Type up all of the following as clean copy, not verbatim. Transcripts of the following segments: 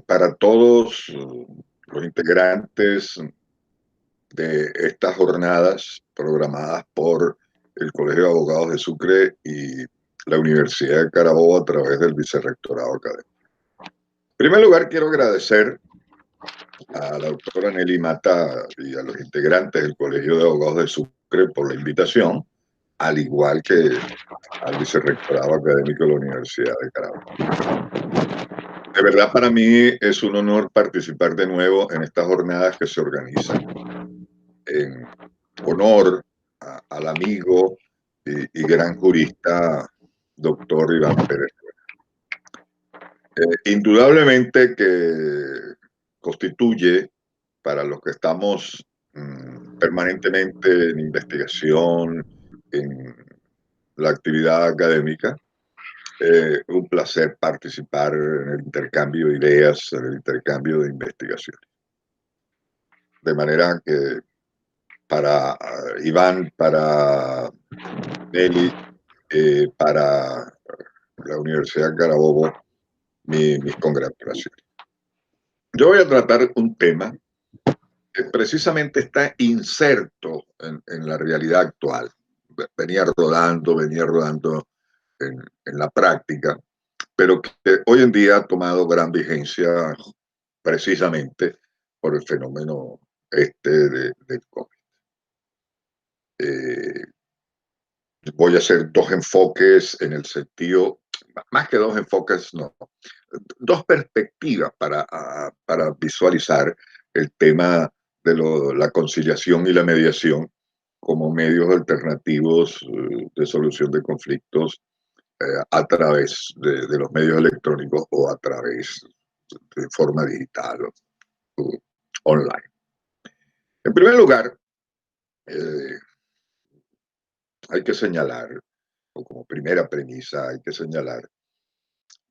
para todos los integrantes de estas jornadas programadas por el Colegio de Abogados de Sucre y la Universidad de Carabobo a través del Vicerrectorado Académico. En primer lugar, quiero agradecer a la doctora Nelly Mata y a los integrantes del Colegio de Abogados de Sucre por la invitación, al igual que al Vicerrectorado Académico de la Universidad de Carabobo. De verdad, para mí es un honor participar de nuevo en estas jornadas que se organizan en honor al amigo y gran jurista, doctor Iván Pérez. Indudablemente que constituye para los que estamos permanentemente en investigación, en la actividad académica, un placer participar en el intercambio de ideas, en el intercambio de investigaciones. De manera que para Iván, para Nelly, para la Universidad de Carabobo, mis congratulaciones. Yo voy a tratar un tema que precisamente está inserto en la realidad actual. Venía rodando en la práctica, pero que hoy en día ha tomado gran vigencia precisamente por el fenómeno del COVID. Voy a hacer dos enfoques en el sentido, más que dos enfoques, no, dos perspectivas para visualizar el tema de la conciliación y la mediación como medios alternativos de solución de conflictos a través de los medios electrónicos o a través de forma digital o online. En primer lugar, hay que señalar, o como primera premisa, hay que señalar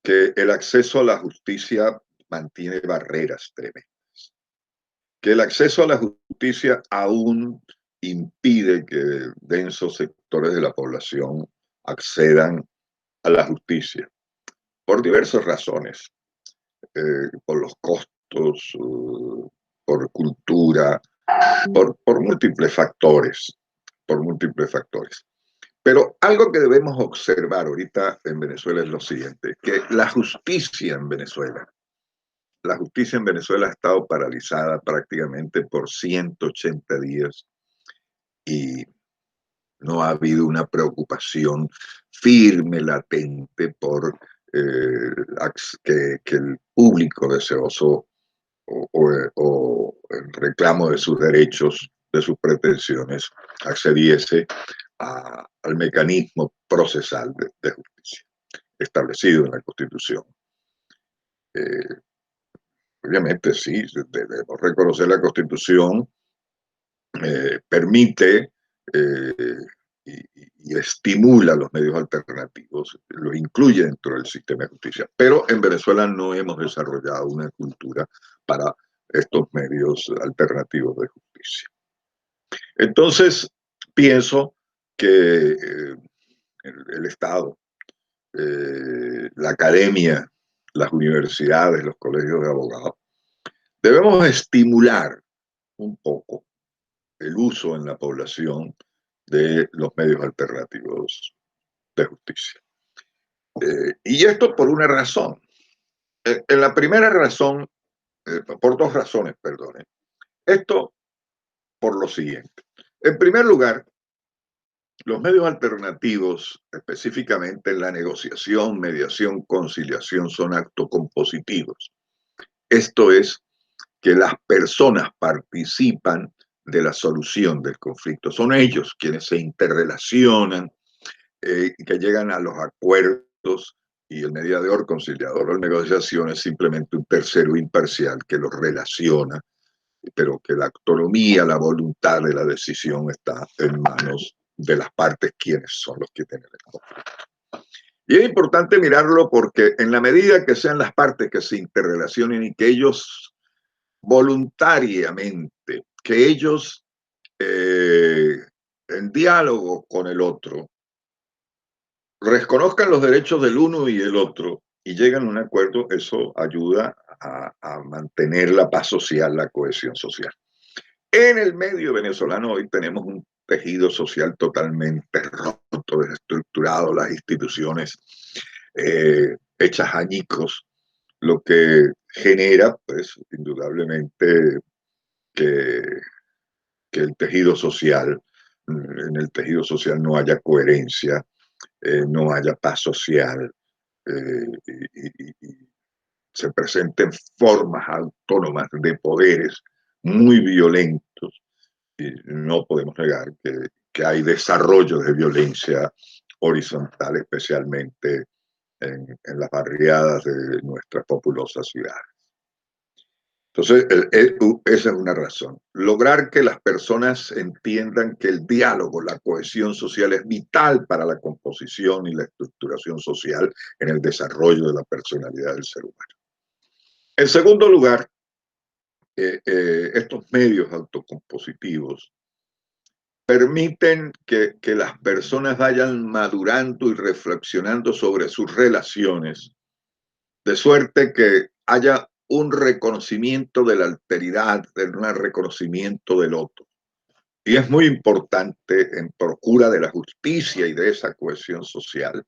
que el acceso a la justicia mantiene barreras tremendas, que el acceso a la justicia aún impide que densos sectores de la población accedan a la justicia, por diversas razones, por los costos, por cultura, por múltiples factores, por múltiples factores. Pero algo que debemos observar ahorita en Venezuela es lo siguiente, que la justicia en Venezuela ha estado paralizada prácticamente por 180 días y no ha habido una preocupación firme, latente, por que el público deseoso o el reclamo de sus derechos, de sus pretensiones, accediese al mecanismo procesal de justicia establecido en la Constitución. Obviamente sí, debemos reconocer la Constitución, permite y estimula los medios alternativos, los incluye dentro del sistema de justicia, pero en Venezuela no hemos desarrollado una cultura para estos medios alternativos de justicia. Entonces, pienso que el Estado, la academia, las universidades, los colegios de abogados, debemos estimular un poco el uso en la población de los medios alternativos de justicia. Y esto por una razón. En la primera razón, por dos razones, perdone. Esto por lo siguiente. En primer lugar, los medios alternativos, específicamente en la negociación, mediación, conciliación, son actos compositivos. Esto es que las personas participan de la solución del conflicto. Son ellos quienes se interrelacionan, que llegan a los acuerdos, y el mediador, conciliador o negociación es simplemente un tercero imparcial que los relaciona, pero que la autonomía, la voluntad de la decisión está en manos de las partes, quienes son los que tienen el conflicto. Y es importante mirarlo porque en la medida que sean las partes que se interrelacionen y que ellos voluntariamente, que ellos en diálogo con el otro reconozcan los derechos del uno y el otro y llegan a un acuerdo, eso ayuda a a mantener la paz social, la cohesión social. En el medio venezolano hoy tenemos un tejido social totalmente roto, desestructurado, las instituciones hechas añicos, lo que genera, pues, indudablemente que, que el tejido social, en el tejido social no haya coherencia, no haya paz social, y se presenten formas autónomas de poderes muy violentos. Y no podemos negar que hay desarrollo de violencia horizontal, especialmente en las barriadas de nuestras populosas ciudades. Entonces, esa es una razón. Lograr que las personas entiendan que el diálogo, la cohesión social es vital para la composición y la estructuración social en el desarrollo de la personalidad del ser humano. En segundo lugar, estos medios autocompositivos permiten que las personas vayan madurando y reflexionando sobre sus relaciones, de suerte que haya un reconocimiento de la alteridad, un reconocimiento del otro. Y es muy importante en procura de la justicia y de esa cohesión social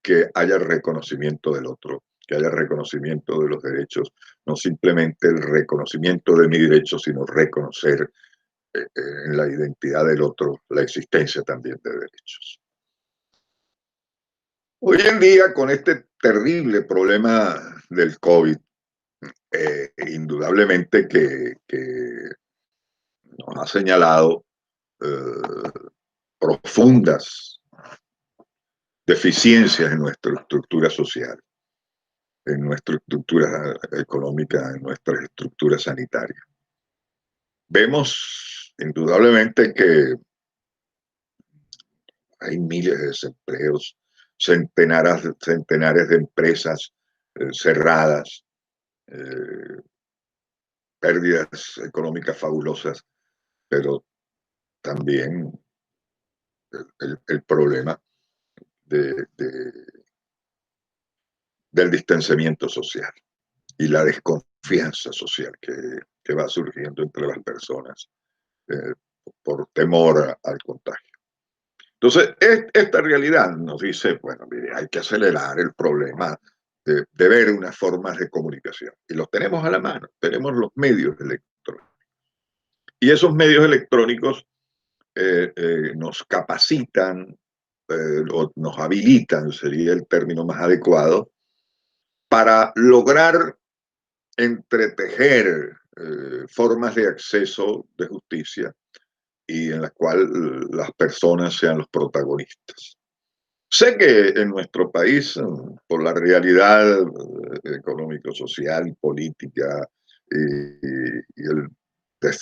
que haya reconocimiento del otro, que haya reconocimiento de los derechos, no simplemente el reconocimiento de mi derecho, sino reconocer en la identidad del otro la existencia también de derechos. Hoy en día, con este terrible problema del COVID, indudablemente que nos ha señalado profundas deficiencias en nuestra estructura social, en nuestra estructura económica, en nuestra estructura sanitaria. Vemos indudablemente que hay miles de desempleos, centenares de empresas cerradas, eh, pérdidas económicas fabulosas, pero también el problema del distanciamiento social y la desconfianza social que va surgiendo entre las personas eh, por temor al contagio. Entonces, esta realidad nos dice, bueno, mire, hay que acelerar el problema de ver unas formas de comunicación. Y los tenemos a la mano, tenemos los medios electrónicos. Y esos medios electrónicos nos capacitan, o nos habilitan, sería el término más adecuado, para lograr entretejer formas de acceso de justicia y en las cuales las personas sean los protagonistas. Sé que en nuestro país, por la realidad económico, social, política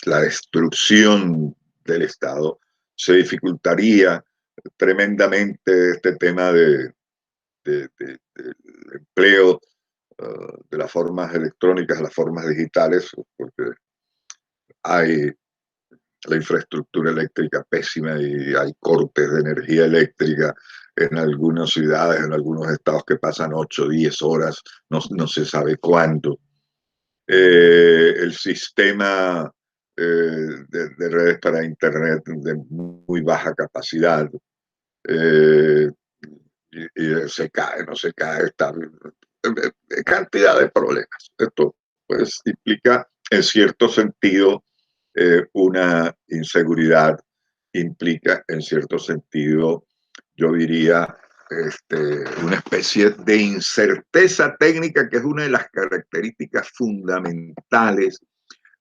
la destrucción del Estado, se dificultaría tremendamente este tema del empleo de las formas electrónicas a las formas digitales, porque hay la infraestructura eléctrica pésima y hay cortes de energía eléctrica en algunas ciudades, en algunos estados que pasan 8 o 10 horas, no se sabe cuándo. El sistema de redes para Internet de muy baja capacidad, y se cae, no se cae, está cantidad de problemas. Esto pues implica en cierto sentido una inseguridad, implica en cierto sentido, yo diría, una especie de incerteza técnica que es una de las características fundamentales,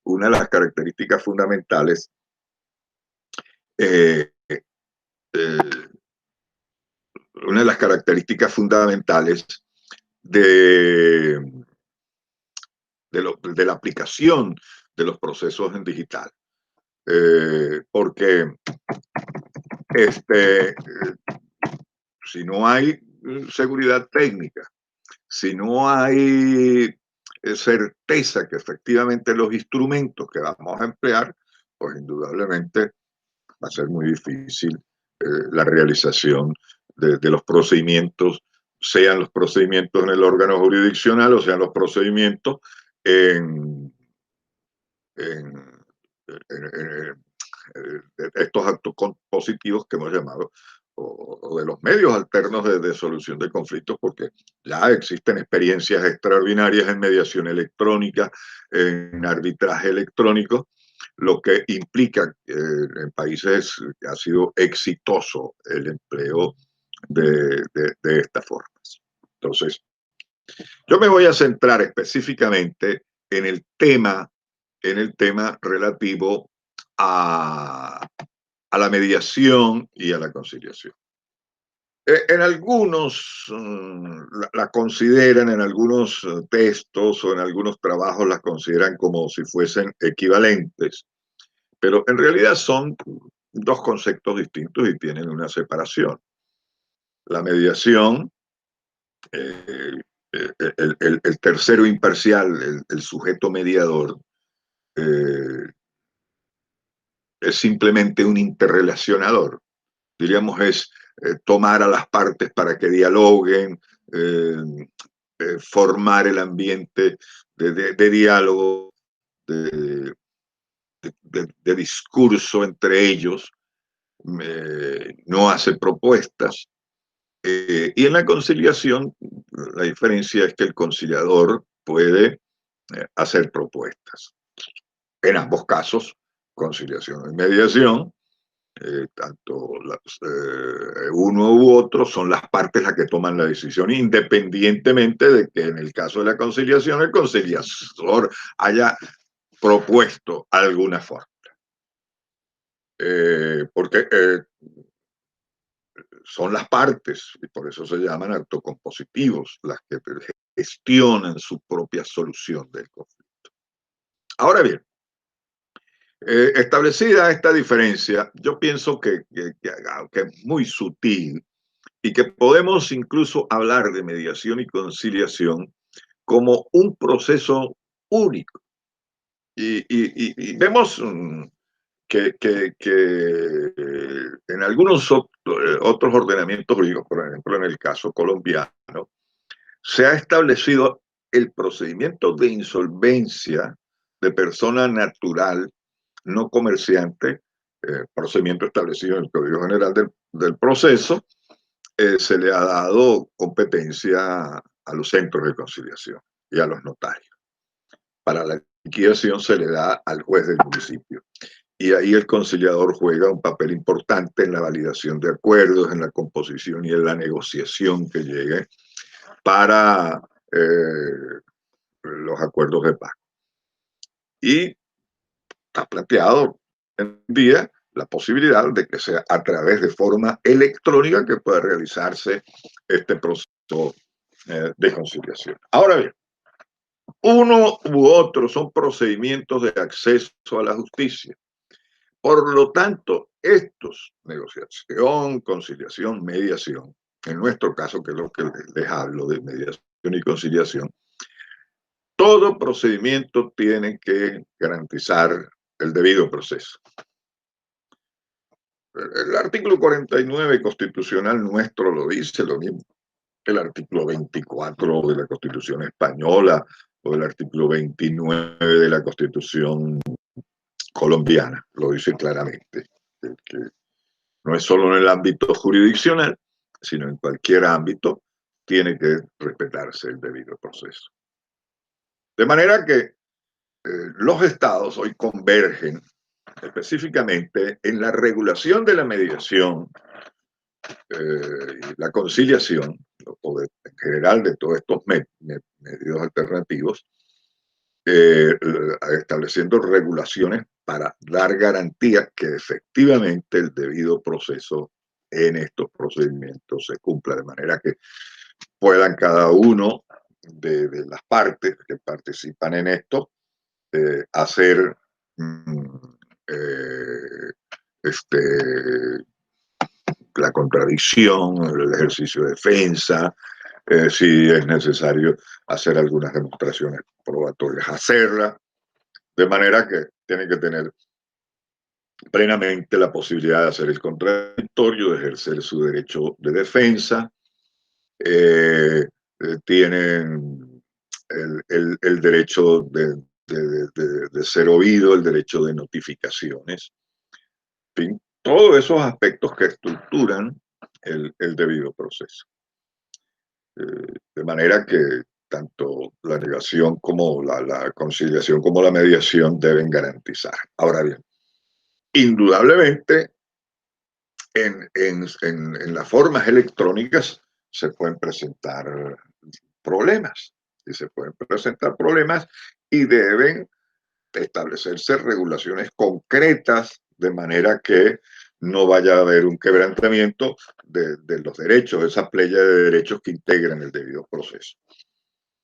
una de las características fundamentales eh, eh, una de las características fundamentales de, de la aplicación de los procesos en digital. Porque si no hay seguridad técnica, si no hay certeza que efectivamente los instrumentos que vamos a emplear, pues indudablemente va a ser muy difícil la realización de los procedimientos, sean los procedimientos en el órgano jurisdiccional o sean los procedimientos en, en, estos actos positivos que hemos llamado, o de los medios alternos de solución de conflictos, porque ya existen experiencias extraordinarias en mediación electrónica, en arbitraje electrónico, lo que implica en países que ha sido exitoso el empleo de estas formas. Entonces, yo me voy a centrar específicamente en el tema relativo a la mediación y a la conciliación. En algunos la consideran, en algunos textos o en algunos trabajos las consideran como si fuesen equivalentes, pero en realidad son dos conceptos distintos y tienen una separación. La mediación, eh, el tercero imparcial, el sujeto mediador, eh, es simplemente un interrelacionador. Diríamos, es tomar a las partes para que dialoguen, formar el ambiente de diálogo, de, de discurso entre ellos, no hace propuestas. Y en la conciliación, la diferencia es que el conciliador puede hacer propuestas. En ambos casos, conciliación y mediación, tanto uno u otro son las partes las que toman la decisión, independientemente de que en el caso de la conciliación el conciliador haya propuesto alguna forma. Porque son las partes, y por eso se llaman autocompositivos, las que gestionan su propia solución del conflicto. Ahora bien, establecida esta diferencia, yo pienso que es muy sutil y que podemos incluso hablar de mediación y conciliación como un proceso único. Y vemos que en algunos otros ordenamientos jurídicos, por ejemplo en el caso colombiano, se ha establecido el procedimiento de insolvencia de persona natural, no comerciante, procedimiento establecido en el Código General del Proceso. Se le ha dado competencia a los centros de conciliación y a los notarios. Para la liquidación se le da al juez del municipio. Y ahí el conciliador juega un papel importante en la validación de acuerdos, en la composición y en la negociación que llegue para los acuerdos de paz. Y está planteado en día la posibilidad de que sea a través de forma electrónica que pueda realizarse este proceso de conciliación. Ahora bien, uno u otro son procedimientos de acceso a la justicia. Por lo tanto, estos, negociación, conciliación, mediación, en nuestro caso, que es lo que les hablo de mediación y conciliación, todo procedimiento tiene que garantizar el debido proceso. El artículo 49 constitucional nuestro lo dice, lo mismo que el artículo 24 de la Constitución española o el artículo 29 de la Constitución colombiana, lo dice claramente, que no es solo en el ámbito jurisdiccional, sino en cualquier ámbito tiene que respetarse el debido proceso. De manera que los estados hoy convergen específicamente en la regulación de la mediación y la conciliación, o en general de todos estos medios alternativos, estableciendo regulaciones para dar garantía que efectivamente el debido proceso en estos procedimientos se cumpla, de manera que puedan cada uno de las partes que participan en esto hacer eh, la contradicción, el ejercicio de defensa, si es necesario hacer algunas demostraciones probatorias, hacerla, de manera que tienen que tener plenamente la posibilidad de hacer el contradictorio, de ejercer su derecho de defensa, tienen el derecho de ser oído, el derecho de notificaciones, en fin, todos esos aspectos que estructuran el debido proceso. De manera que tanto la negación como la conciliación como la mediación deben garantizar. Ahora bien, indudablemente en las formas electrónicas se pueden presentar problemas y se pueden presentar problemas y deben establecerse regulaciones concretas de manera que no vaya a haber un quebrantamiento de los derechos, de esa playa de derechos que integran el debido proceso.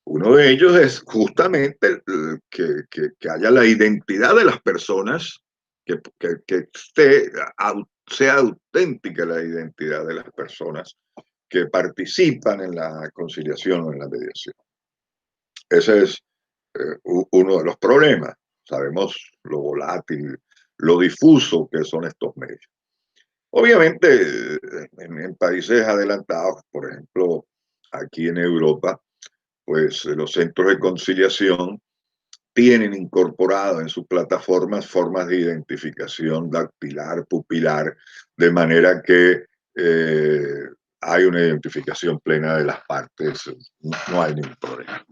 Uno de ellos es justamente que haya la identidad de las personas, que sea auténtica la identidad de las personas que participan en la conciliación o en la mediación. Ese es uno de los problemas. Sabemos lo volátil, lo difuso que son estos medios. Obviamente, en países adelantados, por ejemplo, aquí en Europa, pues los centros de conciliación tienen incorporado en sus plataformas formas de identificación dactilar, pupilar, de manera que hay una identificación plena de las partes, no hay ningún problema.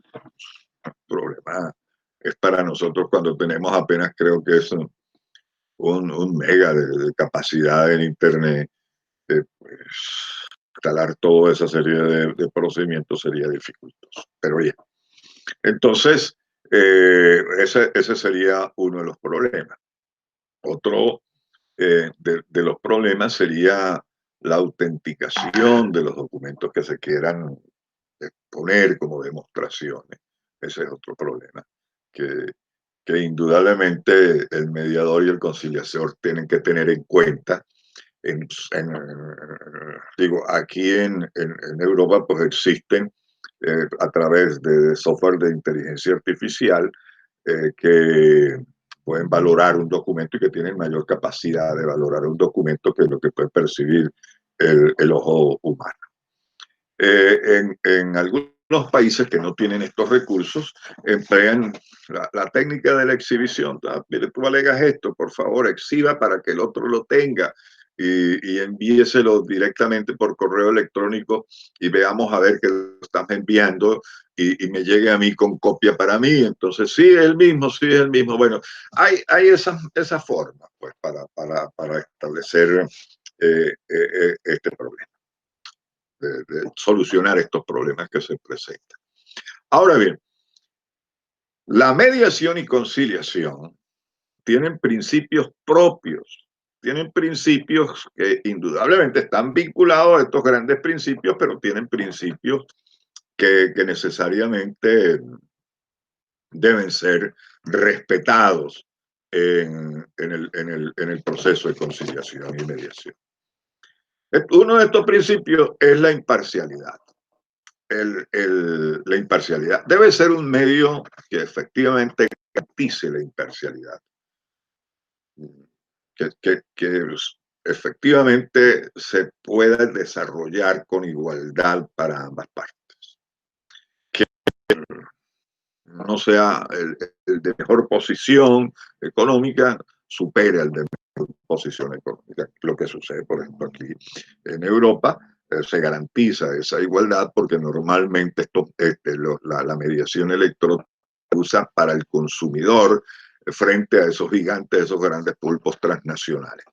El problema es para nosotros cuando tenemos apenas, creo que es un mega de capacidad en Internet, pues, instalar toda esa serie de procedimientos sería dificultoso. Pero bien, entonces, ese sería uno de los problemas. Otro de los problemas sería la autenticación de los documentos que se quieran poner como demostraciones. Ese es otro problema que, que indudablemente el mediador y el conciliador tienen que tener en cuenta. Digo, aquí en Europa pues existen a través de software de inteligencia artificial que pueden valorar un documento y que tienen mayor capacidad de valorar un documento que lo que puede percibir el ojo humano. En algunos países que no tienen estos recursos, emplean la técnica de la exhibición. Mire, tú alegas esto, por favor, exhiba para que el otro lo tenga y envíeselo directamente por correo electrónico y veamos a ver qué lo estás enviando y me llegue a mí con copia para mí. Entonces, sí, es el mismo, sí, es el mismo. Bueno, hay esa forma pues, para establecer este problema. De solucionar estos problemas que se presentan. Ahora bien, la mediación y conciliación tienen principios propios, tienen principios que indudablemente están vinculados a estos grandes principios, pero tienen principios que necesariamente deben ser respetados en el proceso de conciliación y mediación. Uno de estos principios es la imparcialidad. La imparcialidad debe ser un medio que efectivamente garantice la imparcialidad, que efectivamente se pueda desarrollar con igualdad para ambas partes, que no sea el de mejor posición económica supere al de mejor posición económica. Lo que sucede, por ejemplo, aquí en Europa, se garantiza esa igualdad porque normalmente la mediación electrónica se usa para el consumidor frente a esos gigantes, esos grandes pulpos transnacionales.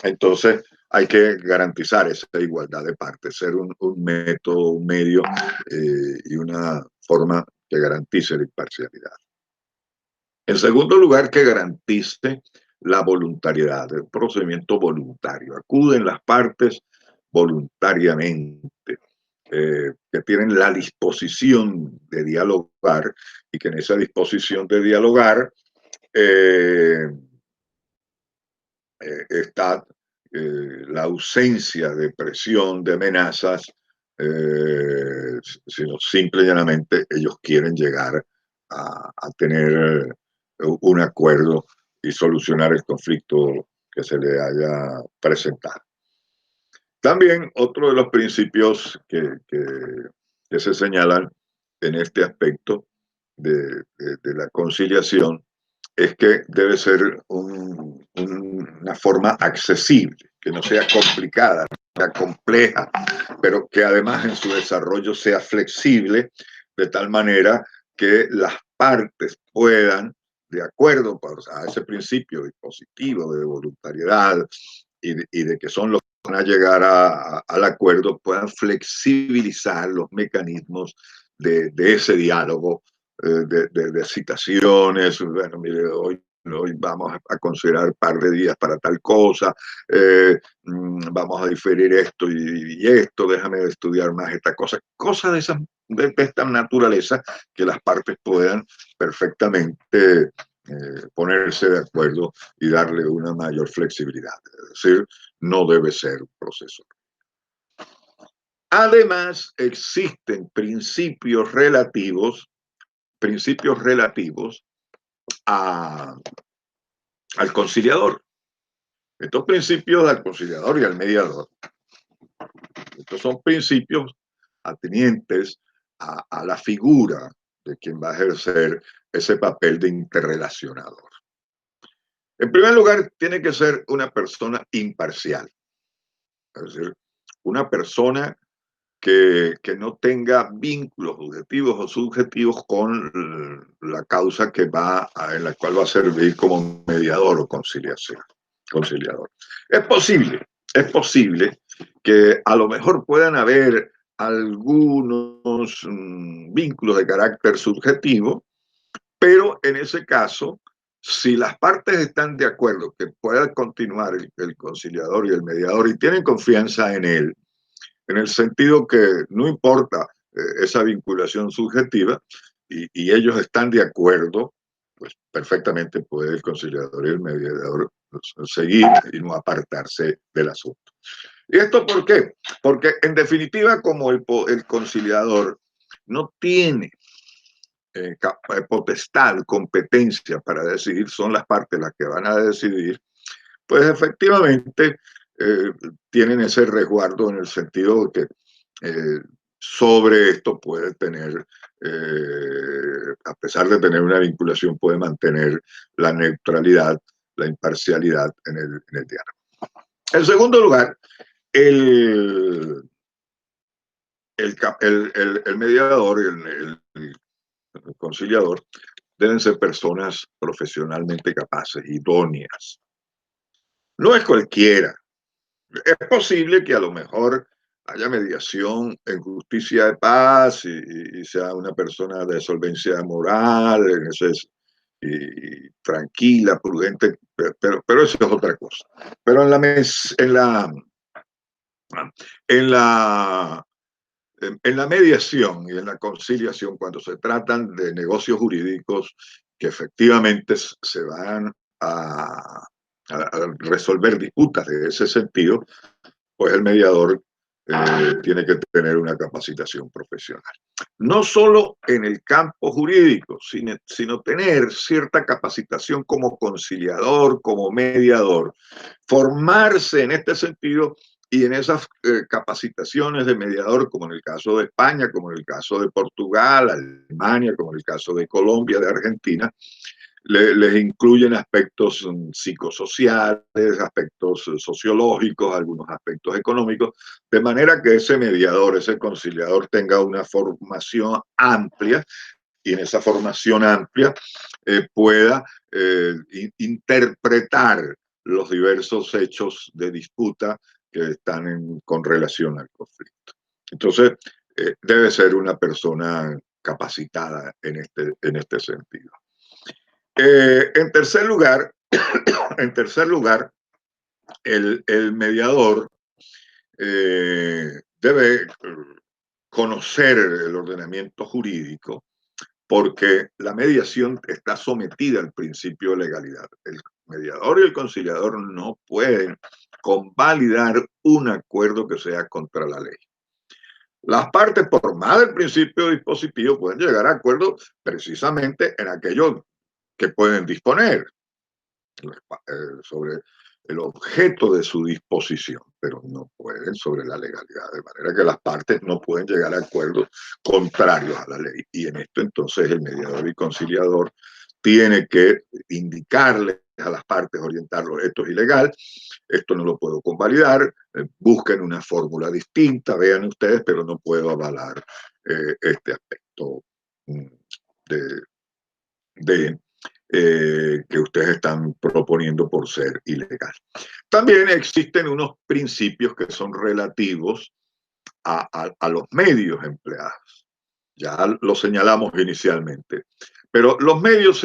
Entonces, hay que garantizar esa igualdad de partes, ser un método, un medio y una forma que garantice la imparcialidad. En segundo lugar, que garantice la voluntariedad, el procedimiento voluntario. Acuden las partes voluntariamente, que tienen la disposición de dialogar y que en esa disposición de dialogar está la ausencia de presión, de amenazas, sino simple y llanamente ellos quieren llegar a tener un acuerdo y solucionar el conflicto que se le haya presentado. También otro de los principios que se señalan en este aspecto de la conciliación es que debe ser una forma accesible, que no sea complicada, no sea compleja, pero que además en su desarrollo sea flexible, de tal manera que las partes puedan, de acuerdo a ese principio dispositivo de voluntariedad y de que son los que van a llegar al acuerdo, puedan flexibilizar los mecanismos de ese diálogo, de citaciones. Bueno, mire, hoy vamos a considerar un par de días para tal cosa, vamos a diferir esto y esto, déjame estudiar más esta cosa, cosas de esta naturaleza que las partes puedan perfectamente ponerse de acuerdo y darle una mayor flexibilidad. Es decir, no debe ser un proceso. Además, existen principios relativos al conciliador. Estos principios al conciliador y al mediador, estos son principios atenientes a la figura de quien va a ejercer ese papel de interrelacionador. En primer lugar, tiene que ser una persona imparcial, es decir, una persona que no tenga vínculos objetivos o subjetivos con la causa en la cual va a servir como mediador o conciliador. Es posible que a lo mejor puedan haber algunos vínculos de carácter subjetivo, pero en ese caso, si las partes están de acuerdo que pueda continuar el conciliador y el mediador y tienen confianza en el sentido que no importa esa vinculación subjetiva y ellos están de acuerdo, pues perfectamente puede el conciliador y el mediador seguir y no apartarse del asunto. ¿Y esto por qué? Porque en definitiva, como el conciliador no tiene potestad, competencia para decidir, son las partes las que van a decidir, pues efectivamente tienen ese resguardo en el sentido de que sobre esto puede tener, a pesar de tener una vinculación, puede mantener la neutralidad, la imparcialidad en el diálogo. En segundo lugar, el mediador y el conciliador deben ser personas profesionalmente capaces, idóneas. No es cualquiera. Es posible que a lo mejor haya mediación en justicia de paz y sea una persona de solvencia moral, y tranquila, prudente, pero eso es otra cosa. Pero en la mediación y en la conciliación, cuando se tratan de negocios jurídicos que efectivamente se van a resolver disputas de ese sentido, pues el mediador tiene que tener una capacitación profesional. No solo en el campo jurídico, sino tener cierta capacitación como conciliador, como mediador, formarse en este sentido y en esas capacitaciones de mediador, como en el caso de España, como en el caso de Portugal, Alemania, como en el caso de Colombia, de Argentina, les incluyen aspectos psicosociales, aspectos sociológicos, algunos aspectos económicos, de manera que ese mediador, ese conciliador tenga una formación amplia y en esa formación amplia pueda interpretar los diversos hechos de disputa que están con relación al conflicto. Entonces, debe ser una persona capacitada en este sentido. En tercer lugar, el mediador debe conocer el ordenamiento jurídico porque la mediación está sometida al principio de legalidad. El mediador y el conciliador no pueden convalidar un acuerdo que sea contra la ley. Las partes, por más del principio dispositivo, pueden llegar a acuerdos precisamente en aquello que pueden disponer sobre el objeto de su disposición, pero no pueden sobre la legalidad, de manera que las partes no pueden llegar a acuerdos contrarios a la ley. Y en esto entonces el mediador y conciliador tiene que indicarle a las partes, orientarlos, esto es ilegal, esto no lo puedo convalidar, busquen una fórmula distinta, vean ustedes, pero no puedo avalar este aspecto de, que ustedes están proponiendo por ser ilegal. También existen unos principios que son relativos a los medios empleados. Ya lo señalamos inicialmente. Pero los medios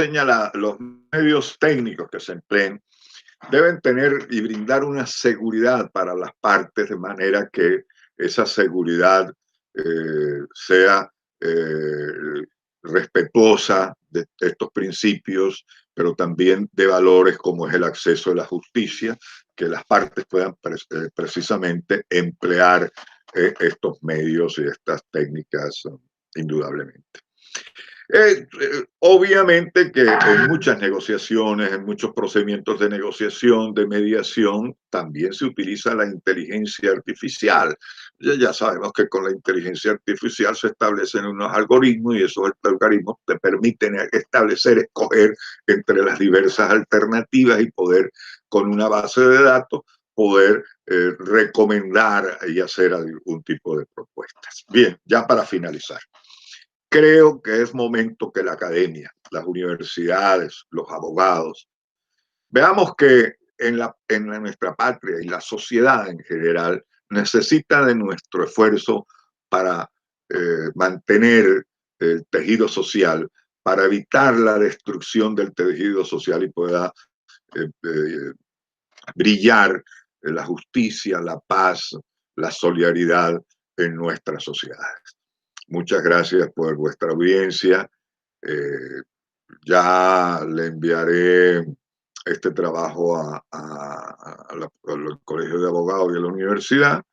técnicos que se empleen deben tener y brindar una seguridad para las partes, de manera que esa seguridad sea respetuosa de estos principios, pero también de valores como es el acceso a la justicia, que las partes puedan precisamente emplear estos medios y estas técnicas indudablemente. Obviamente que en muchas negociaciones, en muchos procedimientos de negociación, de mediación, también se utiliza la inteligencia artificial. Ya sabemos que con la inteligencia artificial se establecen unos algoritmos y esos algoritmos te permiten establecer, escoger entre las diversas alternativas y poder, con una base de datos, poder recomendar y hacer algún tipo de propuestas. Bien, ya para finalizar. Creo que es momento que la academia, las universidades, los abogados, veamos que en nuestra patria y la sociedad en general necesita de nuestro esfuerzo para mantener el tejido social, para evitar la destrucción del tejido social y pueda brillar la justicia, la paz, la solidaridad en nuestras sociedades. Muchas gracias por vuestra audiencia. Eh, ya le enviaré este trabajo al Colegio de Abogados y a la universidad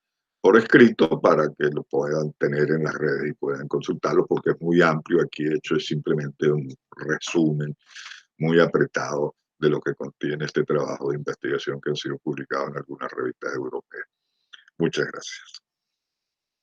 por escrito para que lo puedan tener en las redes y puedan consultarlo porque es muy amplio. Aquí he hecho es simplemente un resumen muy apretado de lo que contiene este trabajo de investigación que ha sido publicado en algunas revistas europeas. Muchas gracias.